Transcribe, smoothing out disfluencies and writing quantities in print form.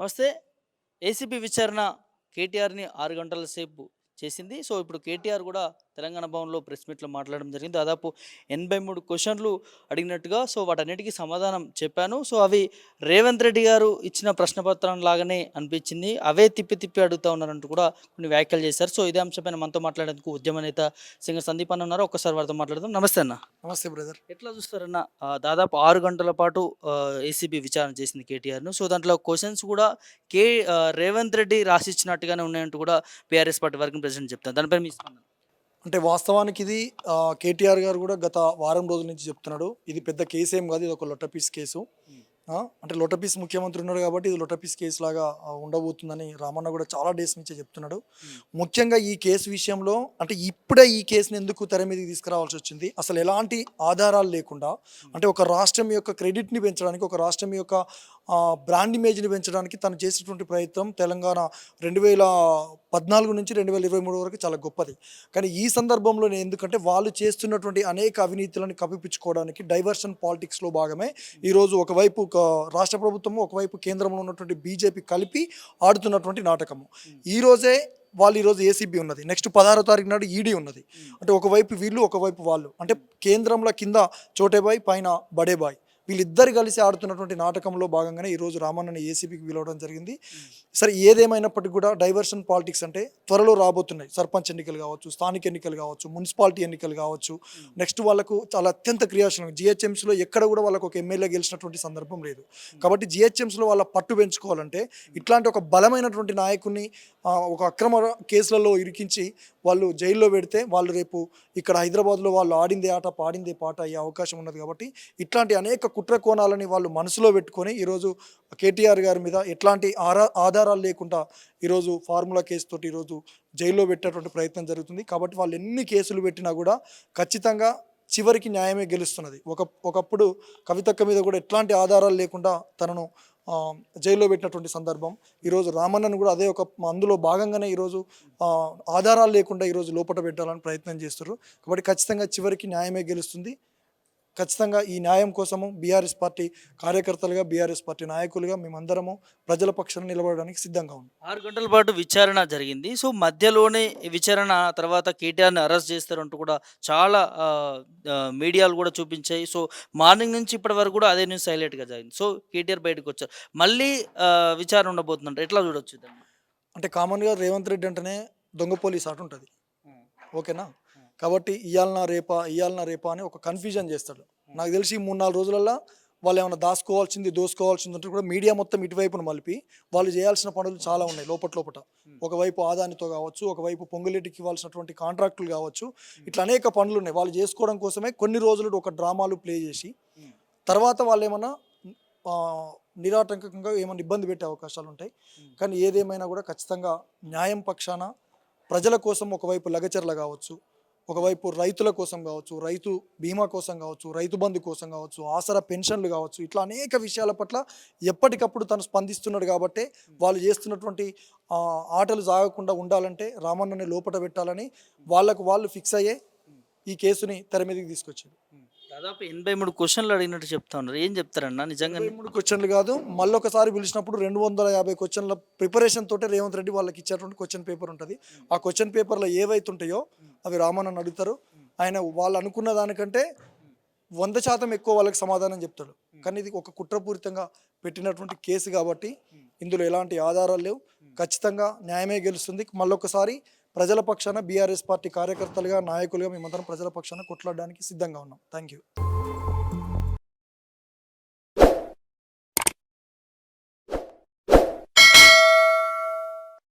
వస్తే ఏసీబీ విచారణ కేటీఆర్‌ని 6 గంటల సేపు చేసింది. సో, ఇప్పుడు కేటీఆర్ గూడా తెలంగాణ భవన్‌లో ప్రెస్ మీట్‌లో మాట్లాడడం జరిగింది. దాదాపు 83 క్వెషన్‌లు అడిగినట్టుగా, సో, వాటన్నిటికి సమాధానం చెప్పాను. సో, అవి రేవంత్ రెడ్డి గారు ఇచ్చిన ప్రశ్నపత్రం లాగానే అనిపించింది. అవే తిప్పి తిప్పి అడుగుతా ఉన్నారంటూ కూడా కొన్ని వ్యాఖ్యలు చేశారు. సో, ఇదే అంశంపైన మనతో మాట్లాడేందుకు ఉద్యమ నేత సింగర్ సందీప్ అన్న ఉన్నారు. ఒక్కసారి వారితో మాట్లాడదాం. నమస్తే అన్న. నమస్తే బ్రదర్. ఎట్లా చూస్తారన్న? దాదాపు 6 గంటల పాటు ఏసీబీ విచారణ చేసింది కేటీఆర్‌ను. సో, దాంట్లో క్వెషన్స్ కూడా కే రేవంత్ రెడ్డి రాసిచ్చినట్టుగానే ఉన్నాయంటూ కూడా బీఆర్ఎస్ పార్టీ వర్కింగ్ ప్రెసిడెంట్ చెప్తారు. దానిపై మీ స్పందన? అంటే వాస్తవానికి ఇది కేటీఆర్ గారు కూడా గత వారం రోజుల నుంచి చెప్తున్నాడు. ఇది పెద్ద కేసేం కాదు. ఇది ఒక లొట్టపీస్ కేసు. హ్మ్. అంటే లొట్టపీస్ ముఖ్యమంత్రి ఉన్నాడు కాబట్టి ఇది లొట్టపీస్ కేసు లాగా ఉండబోతుందని రామన్న కూడా చాలా డేస్ నుంచే చెప్తున్నాడు. హ్మ్. ముఖ్యంగా ఈ కేసు విషయంలో అంటే ఇప్పుడే ఈ కేసుని ఎందుకు తెర మీదకి తీసుకురావాల్సి వచ్చింది? అసలు ఎలాంటి ఆధారాలు లేకుండా అంటే ఒక రాష్ట్రం యొక్క క్రెడిట్‌ని పెంచడానికి, ఒక రాష్ట్రం యొక్క బ్రాండ్ ఇమేజ్‌ని పెంచడానికి తను చేసినటువంటి ప్రయత్నం తెలంగాణ 2014 నుంచి 2023 వరకు చాలా గొప్పది. కానీ ఈ సందర్భంలోనే ఎందుకంటే వాళ్ళు చేస్తున్నటువంటి అనేక అవినీతులను కప్పిపుచ్చుకోవడానికి డైవర్షన్ పాలిటిక్స్‌లో భాగమే ఈరోజు ఒకవైపు రాష్ట్ర ప్రభుత్వము, ఒకవైపు కేంద్రంలో ఉన్నటువంటి బీజేపీ కలిపి ఆడుతున్నటువంటి నాటకము. ఈరోజే ఈరోజు ఏసీబీ ఉన్నది. నెక్స్ట్ 16వ తారీఖు నాడు ఈడీ ఉన్నది. అంటే ఒకవైపు వీళ్ళు, ఒకవైపు వాళ్ళు. అంటే కేంద్రంలో కింద చోటేబాయ్, పైన బడేబాయ్. వీళ్ళిద్దరు కలిసి ఆడుతున్నటువంటి నాటకంలో భాగంగానే ఈరోజు రామన్నని ఏసీబీకి పిలవడం జరిగింది. సరే ఏదేమైనప్పటికీ కూడా డైవర్షన్ పాలిటిక్స్ అంటే త్వరలో రాబోతున్నాయి. సర్పంచ్ ఎన్నికలు కావచ్చు, స్థానిక ఎన్నికలు కావచ్చు, మున్సిపాలిటీ ఎన్నికలు కావచ్చు. నెక్స్ట్ వాళ్ళకు చాలా అత్యంత క్రియాశీలంగా జీహెచ్ఎంసీలో ఎక్కడ కూడా వాళ్ళకు ఒక ఎమ్మెల్యే గెలిచినటువంటి సందర్భం లేదు. కాబట్టి జీహెచ్ఎంసీలో వాళ్ళ పట్టు పెంచుకోవాలంటే ఇట్లాంటి ఒక బలమైనటువంటి నాయకుడిని ఒక అక్రమ కేసులలో ఇరికించి వాళ్ళు జైల్లో పెడితే వాళ్ళు రేపు ఇక్కడ హైదరాబాద్లో వాళ్ళు ఆడిందే ఆట పాడిందే పాట అయ్యే అవకాశం ఉన్నది. కాబట్టి ఇట్లాంటి అనేక కుట్ర కోణాలని వాళ్ళు మనసులో పెట్టుకొని ఈరోజు కేటీఆర్ గారి మీద ఎట్లాంటి ఆధారాలు లేకుండా ఈరోజు ఫార్ములా కేసు తోటి ఈరోజు జైల్లో పెట్టేటువంటి ప్రయత్నం జరుగుతుంది. కాబట్టి వాళ్ళు ఎన్ని కేసులు పెట్టినా కూడా ఖచ్చితంగా చివరికి న్యాయమే గెలుస్తున్నది. ఒకప్పుడు కవితక్క మీద కూడా ఎట్లాంటి ఆధారాలు లేకుండా తనను జైల్లో పెట్టినటువంటి సందర్భం. ఈరోజు రామన్నను కూడా అదే అందులో భాగంగానే ఈరోజు ఆధారాలు లేకుండా ఈరోజు లోపట పెట్టాలని ప్రయత్నం చేస్తారు. కాబట్టి ఖచ్చితంగా చివరికి న్యాయమే గెలుస్తుంది. ఖచ్చితంగా ఈ న్యాయం కోసము బీఆర్ఎస్ పార్టీ కార్యకర్తలుగా, బీఆర్ఎస్ పార్టీ నాయకులుగా మేమందరము ప్రజల పక్షాన నిలబడడానికి సిద్ధంగా ఉన్నాం. 6 గంటల పాటు విచారణ జరిగింది. సో, మధ్యలోనే ఈ విచారణ తర్వాత కేటీఆర్‌ని అరెస్ట్ చేస్తారంటూ కూడా చాలా మీడియాలు కూడా చూపించాయి. సో, మార్నింగ్ నుంచి ఇప్పటి వరకు కూడా అదే న్యూస్ హైలైట్‌గా జరిగింది. సో, కేటీఆర్ బయటకొచ్చారు. మళ్ళీ విచారణ ఉండబోతుందంట. ఎట్లా చూడొచ్చు దాన్ని? అంటే కామన్‌గా రేవంత్ రెడ్డి అంటేనే దొంగ పోలీస్ ఆట ఉంటుంది. హ్మ్. ఓకేనా? హ్మ్. కాబట్టి ఇయ్యాలనా రేపా అని ఒక కన్‌ఫ్యూజన్ చేస్తాడు. నాకు తెలిసి 3, 4 రోజులల్లా వాళ్ళేమన్నా దోసుకోవాల్సింది ఉంటే కూడా మీడియా మొత్తం ఇటువైపున మలిపి వాళ్ళు చేయాల్సిన పనులు చాలా ఉన్నాయి లోపట. హ్మ్. ఒకవైపు ఆదానితో కావచ్చు, ఒకవైపు పొంగులేటికి ఇవ్వాల్సినటువంటి కాంట్రాక్టులు కావచ్చు. ఇట్లా అనేక పనులున్నాయి. వాళ్ళు చేసుకోవడం కోసమే కొన్ని రోజులు ఒక డ్రామాలు ప్లే చేసి హ్మ్. తర్వాత వాళ్ళేమన్నా నిరాటంకంగా ఏమన్నా ఇబ్బంది పెట్టే అవకాశాలుంటాయి. హ్మ్. కానీ ఏదేమైనా కూడా ఖచ్చితంగా న్యాయం పక్షాన ప్రజల కోసం ఒకవైపు లగచర్ల కావచ్చు, ఒకవైపు రైతుల కోసం కావచ్చు, రైతు బీమా కోసం కావచ్చు, రైతు బంధు కోసం కావచ్చు, ఆసరా పెన్షన్లు కావచ్చు, ఇట్లా అనేక విషయాల పట్ల ఎప్పటికప్పుడు తను స్పందిస్తున్నాడు. కాబట్టే వాళ్ళు చేస్తున్నటువంటి ఆటలు సాగకుండా ఉండాలంటే రామన్నని లోపట పెట్టాలని వాళ్ళు ఫిక్స్ అయ్యే ఈ కేసుని తెర మీదకి తీసుకొచ్చారు. హ్మ్. దాదాపు 83 క్వెషన్‌లు అడిగినట్టు చెప్తా ఉన్నారు. ఏం చెప్తారన్న నిజంగానే? 23 క్వెషన్లు కాదు. మళ్ళొకసారి పిలిచినప్పుడు 250 క్వెషన్ల ప్రిపరేషన్ తోటే రేవంత్ రెడ్డి వాళ్ళకి ఇచ్చేటువంటి క్వెషన్ పేపర్ ఉంటది. హ్మ్. ఆ క్వెషన్ పేపర్‌లో ఏవైతే ఉంటాయో హ్మ్. అవి రామన్నని అడుగుతారు. హ్మ్. ఆయన వాళ్ళు అనుకున్న దానికంటే హ్మ్. 100% ఎక్కువ వాళ్ళకి సమాధానం చెప్తాడు. హ్మ్. కానీ ఇది ఒక కుట్రపూరితంగా పెట్టినటువంటి కేసు కాబట్టి హ్మ్. ఇందులో ఎలాంటి ఆధారాలు లేవు. హ్మ్. ఖచ్చితంగా న్యాయమే గెలుస్తుంది. మళ్ళొకసారి ప్రజల పక్షాన బీఆర్ఎస్ పార్టీ కార్యకర్తలుగా, నాయకులుగా మేమందరం ప్రజల పక్షాన కొట్లాడడానికి సిద్ధంగా ఉన్నాం. Thank you.